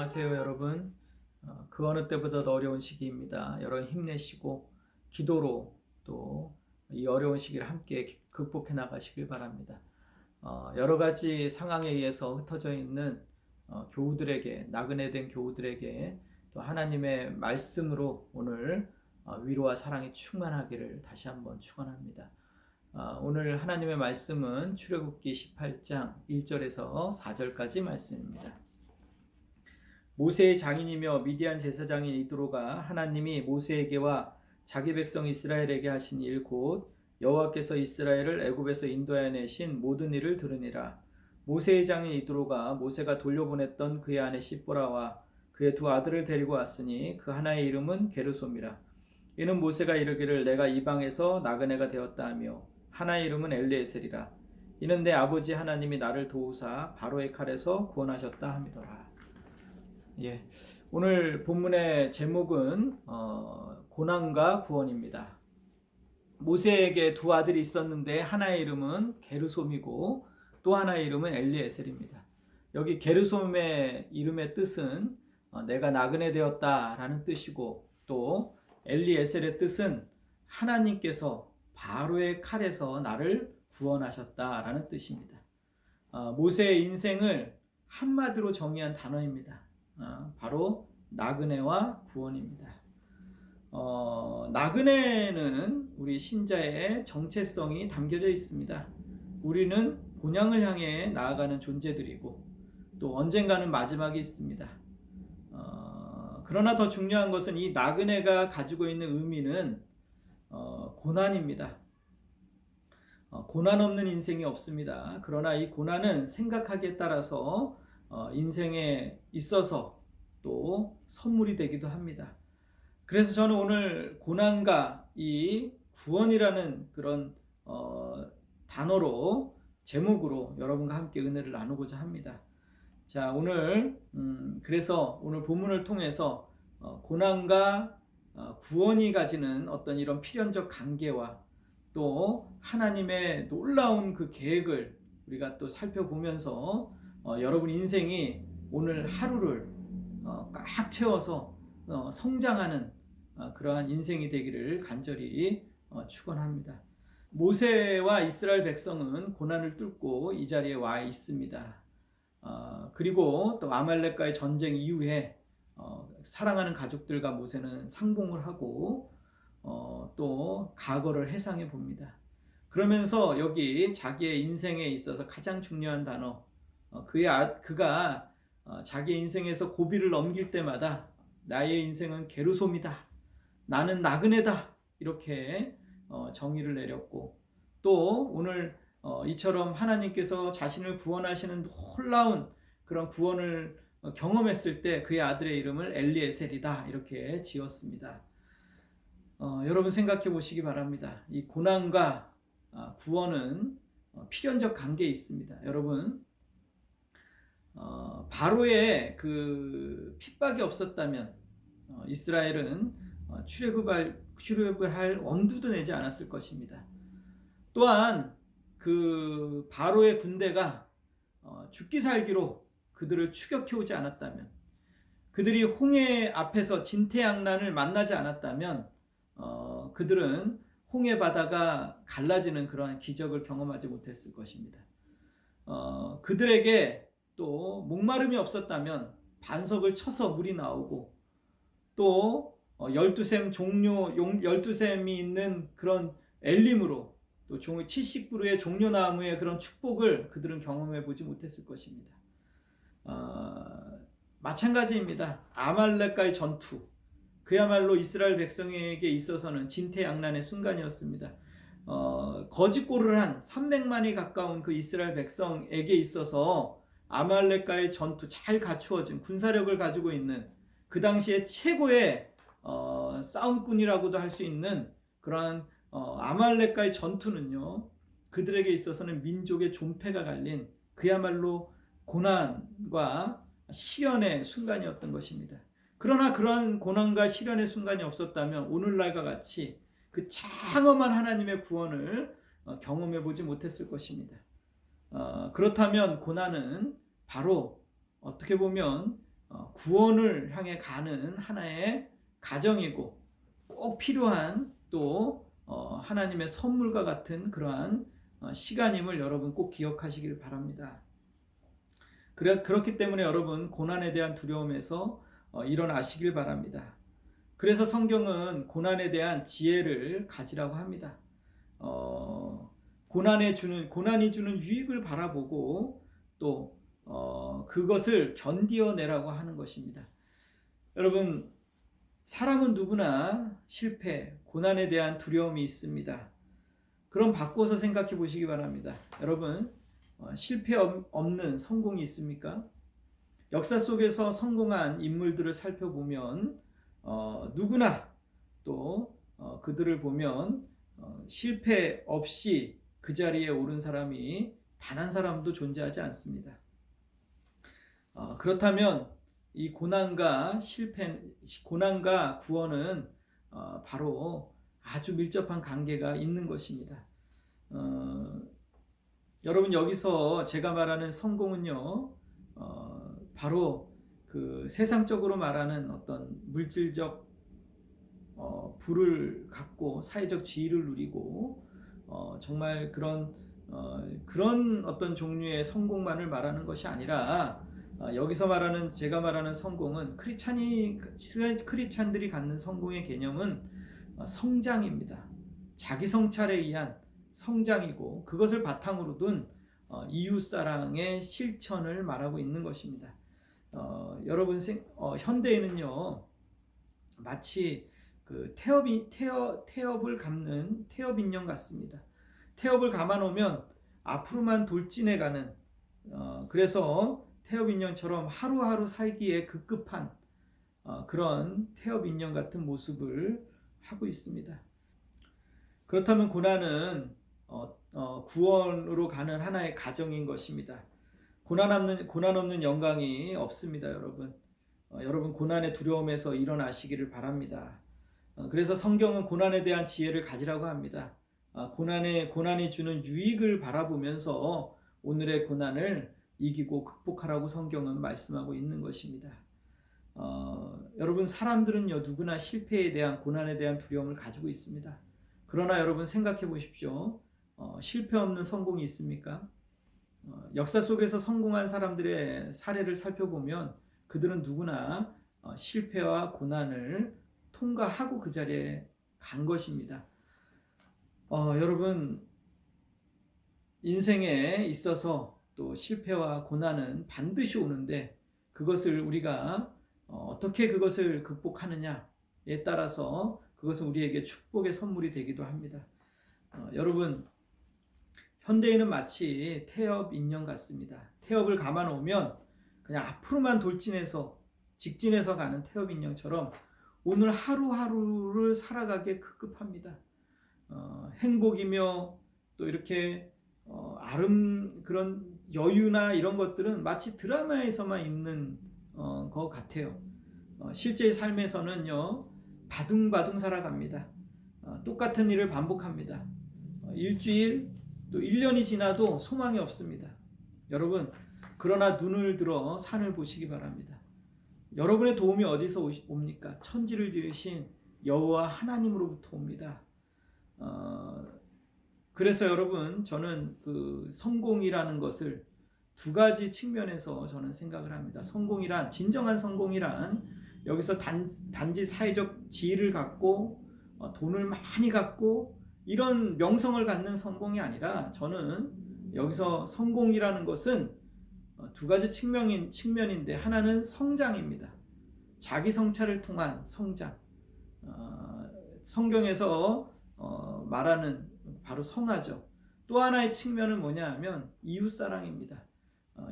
안녕하세요, 여러분. 그 어느 때보다도 어려운 시기입니다. 여러분 힘내시고 기도로 또 이 어려운 시기를 함께 극복해 나가시길 바랍니다. 여러 가지 상황에 의해서 흩어져 있는 교우들에게, 나그네 된 교우들에게 또 하나님의 말씀으로 오늘 위로와 사랑이 충만하기를 다시 한번 축원합니다. 오늘 하나님의 말씀은 출애굽기 18장 1절에서 4절까지 말씀입니다. 모세의 장인이며 미디안 제사장인 이드로가 하나님이 모세에게와 자기 백성 이스라엘에게 하신 일 곧 여호와께서 이스라엘을 애굽에서 인도하여 내신 모든 일을 들으니라. 모세의 장인 이드로가 모세가 돌려보냈던 그의 아내 시보라와 그의 두 아들을 데리고 왔으니 그 하나의 이름은 게르솜이라. 이는 모세가 이르기를 내가 이방에서 나그네가 되었다 하며 하나의 이름은 엘리에셀이라. 이는 내 아버지 하나님이 나를 도우사 바로의 칼에서 구원하셨다 함이더라. 오늘 본문의 제목은 고난과 구원입니다. 모세에게 두 아들이 있었는데 하나의 이름은 게르솜이고 또 하나의 이름은 엘리에셀입니다. 여기 게르솜의 이름의 뜻은 내가 나그네 되었다라는 뜻이고 또 엘리에셀의 뜻은 하나님께서 바로의 칼에서 나를 구원하셨다라는 뜻입니다. 모세의 인생을 한마디로 정의한 단어입니다. 바로 나그네와 구원입니다. 나그네는 우리 신자의 정체성이 담겨져 있습니다. 우리는 본향을 향해 나아가는 존재들이고 또 언젠가는 마지막이 있습니다. 그러나 더 중요한 것은 이 나그네가 가지고 있는 의미는 고난입니다. 고난 없는 인생이 없습니다. 그러나 이 고난은 생각하기에 따라서 인생에 있어서 또 선물이 되기도 합니다. 그래서 저는 오늘 고난과 이 구원이라는 그런 단어로 제목으로 여러분과 함께 은혜를 나누고자 합니다. 자, 그래서 오늘 본문을 통해서 고난과 구원이 가지는 어떤 이런 필연적 관계와 또 하나님의 놀라운 그 계획을 우리가 또 살펴보면서 여러분 인생이 오늘 하루를 꽉 채워서 성장하는 그러한 인생이 되기를 간절히 축원합니다. 모세와 이스라엘 백성은 고난을 뚫고 이 자리에 와 있습니다. 그리고 또 아말렉과의 전쟁 이후에 사랑하는 가족들과 모세는 상봉을 하고 또 과거를 회상해 봅니다. 그러면서 여기 자기의 인생에 있어서 가장 중요한 단어, 그가 자기 인생에서 고비를 넘길 때마다 나의 인생은 게르솜이다, 나는 나그네다, 이렇게 정의를 내렸고 또 오늘 이처럼 하나님께서 자신을 구원하시는 놀라운 그런 구원을 경험했을 때 그의 아들의 이름을 엘리에셀이다 이렇게 지었습니다. 여러분 생각해 보시기 바랍니다. 이 고난과 구원은 필연적 관계에 있습니다. 여러분 바로의 그 핍박이 없었다면 이스라엘은 출애굽을 할 엄두도 내지 않았을 것입니다. 또한 그 바로의 군대가 죽기 살기로 그들을 추격해 오지 않았다면, 그들이 홍해 앞에서 진퇴양난을 만나지 않았다면 그들은 홍해 바다가 갈라지는 그러한 기적을 경험하지 못했을 것입니다. 그들에게 또 목마름이 없었다면 반석을 쳐서 물이 나오고 또 12샘이 있는 그런 엘림으로 또 70그루의 종려나무의 그런 축복을 그들은 경험해 보지 못했을 것입니다. 마찬가지입니다. 아말렉과의 전투, 그야말로 이스라엘 백성에게 있어서는 진퇴양난의 순간이었습니다. 거짓골을 한 300만이 가까운 그 이스라엘 백성에게 있어서 아말렉과의 전투, 잘 갖추어진 군사력을 가지고 있는 그 당시에 최고의 싸움꾼이라고도 할 수 있는 그러한 아말렉과의 전투는요, 그들에게 있어서는 민족의 존폐가 갈린 그야말로 고난과 시련의 순간이었던 것입니다. 그러나 그러한 고난과 시련의 순간이 없었다면 오늘날과 같이 그 장엄한 하나님의 구원을 경험해 보지 못했을 것입니다. 그렇다면 고난은 바로 어떻게 보면 구원을 향해 가는 하나의 가정이고 꼭 필요한 또 하나님의 선물과 같은 그러한 시간임을 여러분 꼭 기억하시길 바랍니다. 그렇기 때문에 여러분 고난에 대한 두려움에서 일어나시길 바랍니다. 그래서 성경은 고난에 대한 지혜를 가지라고 합니다. 고난이 주는 유익을 바라보고 또 그것을 견디어내라고 하는 것입니다. 여러분, 사람은 누구나 실패, 고난에 대한 두려움이 있습니다. 그럼 바꿔서 생각해 보시기 바랍니다. 여러분, 실패 없는 성공이 있습니까? 역사 속에서 성공한 인물들을 살펴보면 누구나 또 그들을 보면 실패 없이 그 자리에 오른 사람이 단 한 사람도 존재하지 않습니다. 그렇다면 이 고난과 구원은 바로 아주 밀접한 관계가 있는 것입니다. 여러분, 여기서 제가 말하는 성공은요, 바로 그 세상적으로 말하는 어떤 물질적 부를 갖고 사회적 지위를 누리고 정말 그런 어떤 종류의 성공만을 말하는 것이 아니라 여기서 제가 말하는 성공은 크리스찬들이 갖는 성공의 개념은 성장입니다. 자기 성찰에 의한 성장이고 그것을 바탕으로 둔 이웃사랑의 실천을 말하고 있는 것입니다. 여러분, 현대에는요 마치 그 태엽을 감는 태엽 인형 같습니다. 태엽을 감아놓으면 앞으로만 돌진해가는 그래서 태엽 인형처럼 하루하루 살기에 급급한 그런 태엽 인형 같은 모습을 하고 있습니다. 그렇다면 고난은 구원으로 가는 하나의 가정인 것입니다. 고난 없는 영광이 없습니다, 여러분. 여러분, 고난의 두려움에서 일어나시기를 바랍니다. 그래서 성경은 고난에 대한 지혜를 가지라고 합니다. 고난이 주는 유익을 바라보면서 오늘의 고난을 이기고 극복하라고 성경은 말씀하고 있는 것입니다. 여러분, 사람들은요 누구나 실패에 대한 고난에 대한 두려움을 가지고 있습니다. 그러나 여러분 생각해 보십시오. 실패 없는 성공이 있습니까? 역사 속에서 성공한 사람들의 사례를 살펴보면 그들은 누구나 실패와 고난을 통과하고 그 자리에 간 것입니다. 여러분, 인생에 있어서 또 실패와 고난은 반드시 오는데 그것을 우리가 어떻게 그것을 극복하느냐에 따라서 그것은 우리에게 축복의 선물이 되기도 합니다. 여러분, 현대인은 마치 태엽 인형 같습니다. 태엽을 감아 놓으면 그냥 앞으로만 직진해서 가는 태엽 인형처럼 오늘 하루하루를 살아가기에 급급합니다. 행복이며 또 이렇게 그런 여유나 이런 것들은 마치 드라마에서만 있는 것 같아요. 실제 삶에서는요 바둥바둥 살아갑니다. 똑같은 일을 반복합니다. 일주일 또 1년이 지나도 소망이 없습니다. 여러분, 그러나 눈을 들어 산을 보시기 바랍니다. 여러분의 도움이 어디서 옵니까? 천지를 지으신 여호와 하나님으로부터 옵니다. 그래서 여러분, 저는 그 성공이라는 것을 두 가지 측면에서 저는 생각을 합니다. 진정한 성공이란 여기서 단지 사회적 지위를 갖고 돈을 많이 갖고 이런 명성을 갖는 성공이 아니라 저는 여기서 성공이라는 것은 두 가지 측면인데 하나는 성장입니다. 자기 성찰을 통한 성장. 성경에서 말하는 바로 성화죠. 또 하나의 측면은 뭐냐 하면 이웃사랑입니다.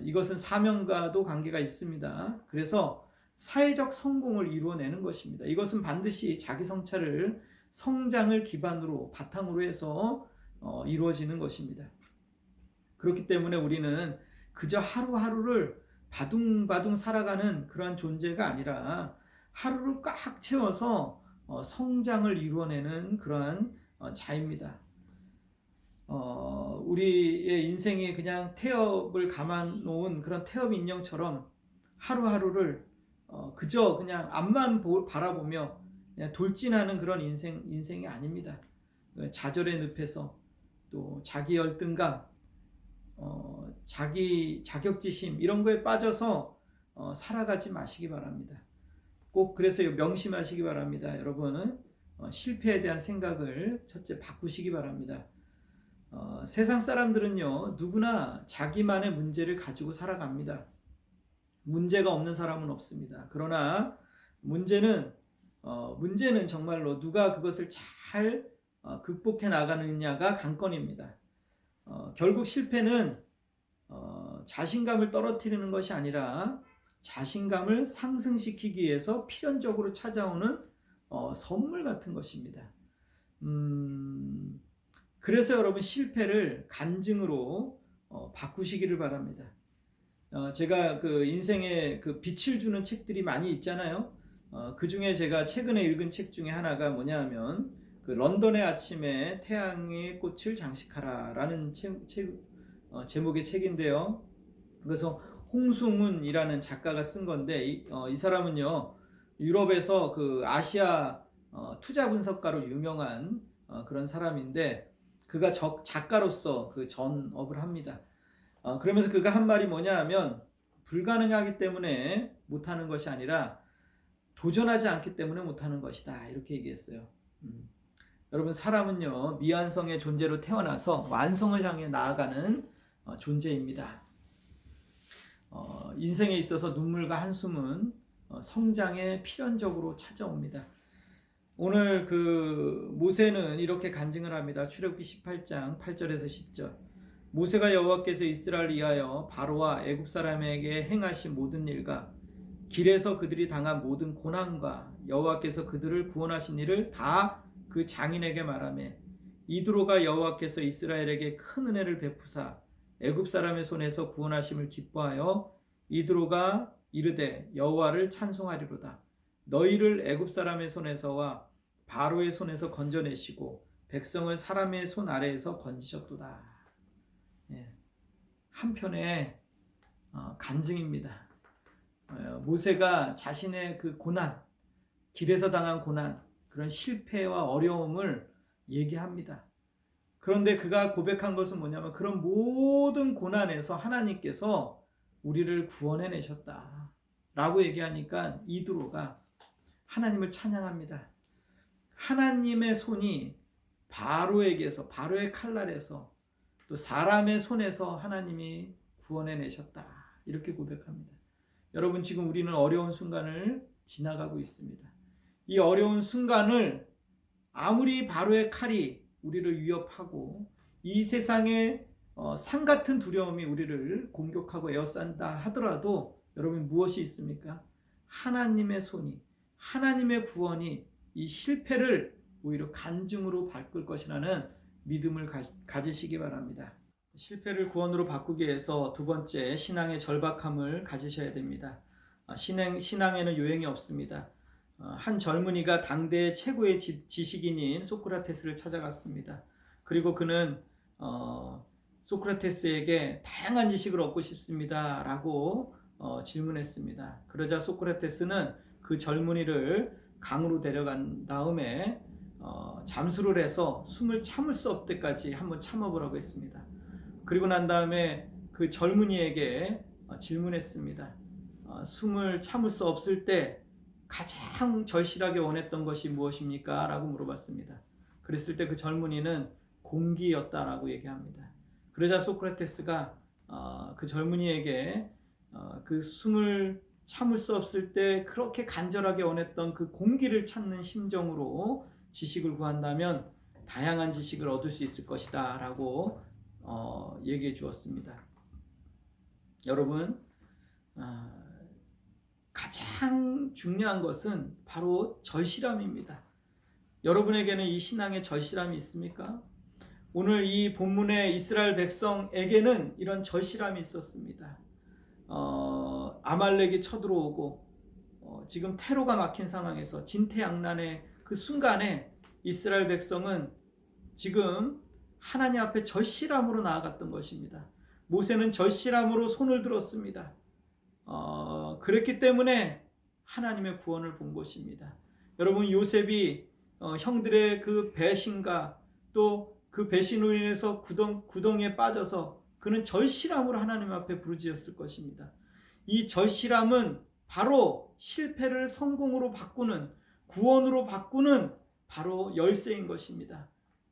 이것은 사명과도 관계가 있습니다. 그래서 사회적 성공을 이루어내는 것입니다. 이것은 반드시 자기 성장을 기반으로 바탕으로 해서 이루어지는 것입니다. 그렇기 때문에 우리는 그저 하루하루를 바둥바둥 살아가는 그러한 존재가 아니라 하루를 꽉 채워서 성장을 이루어내는 그러한 자입니다. 우리의 인생이 그냥 태엽을 감아놓은 그런 태엽 인형처럼 하루하루를 그저 그냥 앞만 바라보며 그냥 돌진하는 그런 인생이 아닙니다. 좌절의 늪에서 또 자기 열등감, 자기 자격지심 이런 거에 빠져서 살아가지 마시기 바랍니다. 꼭 그래서 명심하시기 바랍니다. 여러분은 실패에 대한 생각을 첫째 바꾸시기 바랍니다. 세상 사람들은요 누구나 자기만의 문제를 가지고 살아갑니다. 문제가 없는 사람은 없습니다. 그러나 문제는 정말로 누가 그것을 잘 극복해 나가느냐가 관건입니다. 결국 실패는 자신감을 떨어뜨리는 것이 아니라 자신감을 상승시키기 위해서 필연적으로 찾아오는 선물 같은 것입니다. 그래서 여러분 실패를 간증으로 바꾸시기를 바랍니다. 제가 그 인생에 그 빛을 주는 책들이 많이 있잖아요. 그 중에 제가 최근에 읽은 책 중에 하나가 뭐냐면 그 런던의 아침에 태양의 꽃을 장식하라라는 제목의 책인데요. 그래서 홍승훈이라는 작가가 쓴 건데 이 사람은요 유럽에서 그 아시아 투자 분석가로 유명한 그런 사람인데 그가 작가로서 그 전업을 합니다. 그러면서 그가 한 말이 뭐냐 하면 불가능하기 때문에 못하는 것이 아니라 도전하지 않기 때문에 못하는 것이다 이렇게 얘기했어요. 여러분 사람은요 미완성의 존재로 태어나서 완성을 향해 나아가는 존재입니다. 인생에 있어서 눈물과 한숨은 성장에 필연적으로 찾아옵니다. 오늘 그 모세는 이렇게 간증을 합니다. 출애굽기 18장 8절에서 10절. 모세가 여호와께서 이스라엘을 위하여 바로와 애굽 사람에게 행하신 모든 일과 길에서 그들이 당한 모든 고난과 여호와께서 그들을 구원하신 일을 다 그 장인에게 말하며 이드로가 여호와께서 이스라엘에게 큰 은혜를 베푸사 애굽 사람의 손에서 구원하심을 기뻐하여 이드로가 이르되 여호와를 찬송하리로다. 너희를 애굽 사람의 손에서와 바로의 손에서 건져내시고 백성을 사람의 손 아래에서 건지셨도다. 한편의 간증입니다. 모세가 자신의 그 고난, 길에서 당한 고난, 그런 실패와 어려움을 얘기합니다. 그런데 그가 고백한 것은 뭐냐면 그런 모든 고난에서 하나님께서 우리를 구원해내셨다 라고 얘기하니까 이드로가 하나님을 찬양합니다. 하나님의 손이 바로에게서, 바로의 칼날에서 또 사람의 손에서 하나님이 구원해내셨다 이렇게 고백합니다. 여러분 지금 우리는 어려운 순간을 지나가고 있습니다. 이 어려운 순간을 아무리 바로의 칼이 우리를 위협하고 이 세상에 산같은 두려움이 우리를 공격하고 에워싼다 하더라도 여러분 무엇이 있습니까? 하나님의 손이, 하나님의 구원이 이 실패를 오히려 간증으로 바꿀 것이라는 믿음을 가지시기 바랍니다. 실패를 구원으로 바꾸기 위해서 두 번째 신앙의 절박함을 가지셔야 됩니다. 신앙에는 요행이 없습니다. 한 젊은이가 당대의 최고의 지식인인 소크라테스를 찾아갔습니다. 그리고 그는 소크라테스에게 다양한 지식을 얻고 싶습니다 라고 질문했습니다. 그러자 소크라테스는 그 젊은이를 강으로 데려간 다음에 잠수를 해서 숨을 참을 수 없을 때까지 한번 참아보라고 했습니다. 그리고 난 다음에 그 젊은이에게 질문했습니다. 숨을 참을 수 없을 때 가장 절실하게 원했던 것이 무엇입니까? 라고 물어봤습니다. 그랬을 때 그 젊은이는 공기였다라고 얘기합니다. 그러자 소크라테스가 그 젊은이에게 그 숨을 참을 수 없을 때 그렇게 간절하게 원했던 그 공기를 찾는 심정으로 지식을 구한다면 다양한 지식을 얻을 수 있을 것이다 라고 얘기해 주었습니다. 여러분 가장 중요한 것은 바로 절실함입니다. 여러분에게는 이 신앙의 절실함이 있습니까? 오늘 이 본문의 이스라엘 백성에게는 이런 절실함이 있었습니다. 아말렉이 쳐들어오고 지금 테로가 막힌 상황에서 진퇴양난의 그 순간에 이스라엘 백성은 지금 하나님 앞에 절실함으로 나아갔던 것입니다. 모세는 절실함으로 손을 들었습니다. 그랬기 때문에 하나님의 구원을 본 것입니다. 여러분, 요셉이 형들의 그 배신과 또 그 배신으로 인해서 구덩이에 빠져서 그는 절실함으로 하나님 앞에 부르짖었을 것입니다. 이 절실함은 바로 실패를 성공으로 바꾸는, 구원으로 바꾸는 바로 열쇠인 것입니다.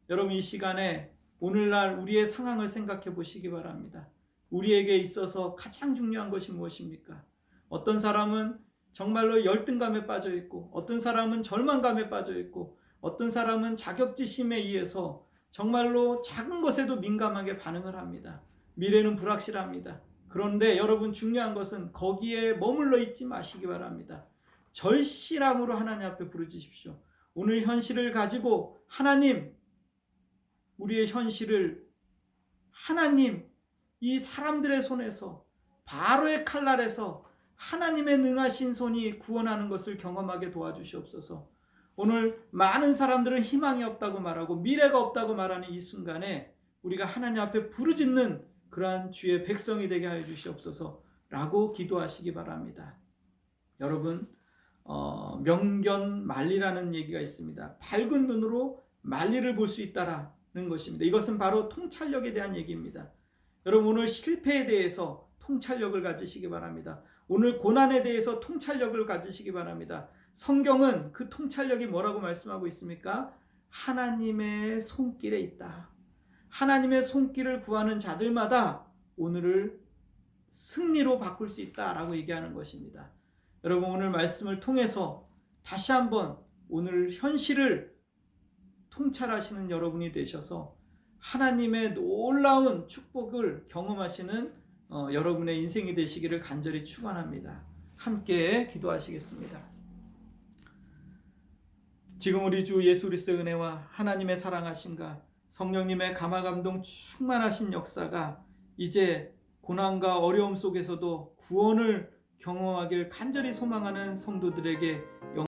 여러분, 이 시간에 오늘날 우리의 상황을 생각해 보시기 바랍니다. 우리에게 있어서 가장 중요한 것이 무엇입니까? 어떤 사람은 정말로 열등감에 빠져 있고, 어떤 사람은 절망감에 빠져 있고, 어떤 사람은 자격지심에 의해서 정말로 작은 것에도 민감하게 반응을 합니다. 미래는 불확실합니다. 그런데 여러분, 중요한 것은 거기에 머물러 있지 마시기 바랍니다. 절실함으로 하나님 앞에 부르짖으십시오. 오늘 현실을 가지고 하나님, 우리의 현실을 하나님, 이 사람들의 손에서, 바로의 칼날에서 하나님의 능하신 손이 구원하는 것을 경험하게 도와주시옵소서. 오늘 많은 사람들은 희망이 없다고 말하고 미래가 없다고 말하는 이 순간에 우리가 하나님 앞에 부르짖는 그러한 주의 백성이 되게 하여 주시옵소서 라고 기도하시기 바랍니다. 여러분, 명견만리라는 얘기가 있습니다. 밝은 눈으로 만리를 볼 수 있다라는 것입니다. 이것은 바로 통찰력에 대한 얘기입니다. 여러분, 오늘 실패에 대해서 통찰력을 가지시기 바랍니다. 오늘 고난에 대해서 통찰력을 가지시기 바랍니다. 성경은 그 통찰력이 뭐라고 말씀하고 있습니까? 하나님의 손길에 있다. 하나님의 손길을 구하는 자들마다 오늘을 승리로 바꿀 수 있다라고 얘기하는 것입니다. 여러분, 오늘 말씀을 통해서 다시 한번 오늘 현실을 통찰하시는 여러분이 되셔서 하나님의 놀라운 축복을 경험하시는 여러분의 인생이 되시기를 간절히 축원합니다. 함께 기도하시겠습니다. 지금 우리 주 예수 그리스도의 은혜와 하나님의 사랑하심과 성령님의 감화감동 충만하신 역사가 이제 고난과 어려움 속에서도 구원을 경험하길 간절히 소망하는 성도들에게